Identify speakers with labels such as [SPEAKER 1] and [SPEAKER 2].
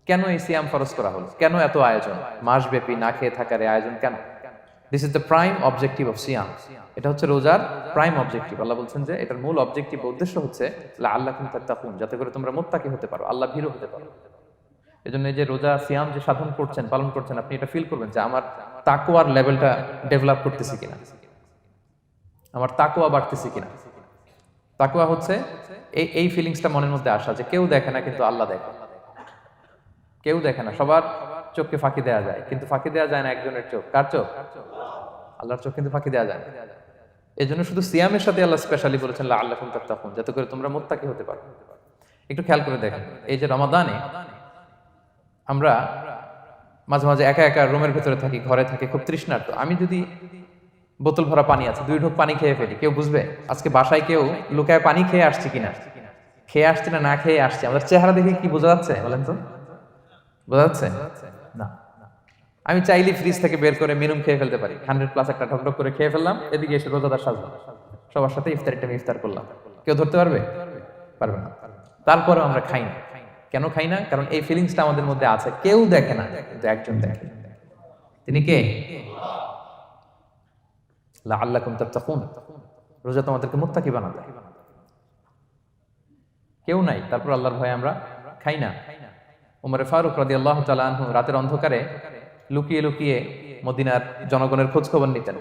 [SPEAKER 1] কেন এই সিয়াম ফরজ করা হলো? কেন এত আয়োজন? মাসব্যাপী না খেয়ে থাকার এই আয়োজন কেন? This is the prime objective of সিয়াম। এটা হচ্ছে রোজার প্রাইম অবজেক্টিভ। আল্লাহ বলছেন যে এটার মূল অবজেক্টিভ, উদ্দেশ্য হচ্ছে লাআল্লাকুম তাত্তাকুন, যাতে করে তোমরা মুত্তাকি হতে পারো, আল্লাহ ভীরু হতে পারো। এজন্য এই যে রোজা সিয়াম যে সাধন করছেন, পালন করছেন, আপনি এটা ফিল করবেন যে আমার তাকওয়ার লেভেলটা ডেভেলপ করতেছি কিনা, আমার তাকওয়া বাড়তেছে কিনা। তাকওয়া হচ্ছে এই এই ফিলিংসটা মনের মধ্যে আসা যে কেউ দেখে না কিন্তু আল্লাহ দেখে। কেউ দেখে না, সবার চোখকে ফাঁকি দেওয়া যায়, কিন্তু ফাঁকি দেওয়া যায় না একজনের চোখ। কার চোখ? আল্লাহর চোখ কিন্তু ফাঁকি দেওয়া যায় না। এই জন্য শুধু সিয়ামের সাথে আল্লাহ স্পেশালি বলেছেন লাআল্লাকুম তাত্তাকুন, যাতে করে তোমরা মুত্তাকি হতে পারো। একটু খেয়াল করে দেখেন, এই যে রমাদানে আমরা মাঝে মাঝে একা একা রুমের ভেতরে থাকি, ঘরে থাকি, খুব তৃষ্ণার্ত। আমি যদি বোতল ভরা পানি আছে, 2 ঢোক পানি খেয়ে ফেলি, কেউ বুঝবে? আজকে বাসায় কেউ লুকায় পানি খেয়ে আসছে কিনা, খেয়ে আসছে না না খেয়ে আসছে, আমাদের চেহারা দেখে কি বোঝা যাচ্ছে বলেন তো? বোঝা যাচ্ছে না। আমি চাইলে ফ্রিজ থেকে বের করে মিনুম খেয়ে ফেলতে পারি, 100+ একটা ঢকঢক করে খেয়ে ফেললাম, এদিকে এসে রোজাদার সাজলাম, সবার সাথে ইফতার টাইমে ইফতার করলাম। কেউ ধরতে পারবে? পারবে না। তারপরেও আমরা খাই না। কেন খাই না? কারণ এই ফিলিংসটা আমাদের মধ্যে আছে। কেউ দেখে না, কিন্তু একজন দেখে। তিনি কে? লাআল্লাকুম তাত্তাকুন। রোজা তোমাদেরকে মুত্তাকি বানাবে। কেউ নাই, তারপর আল্লাহর ভয়ে আমরা খাই না। উমরে ফারুক রাদিয়াল্লাহু তাআলা আনহু রাতের অন্ধকারে লুকিয়ে লুকিয়ে মদিনার জনগণের খোঁজ খবর নিতেন।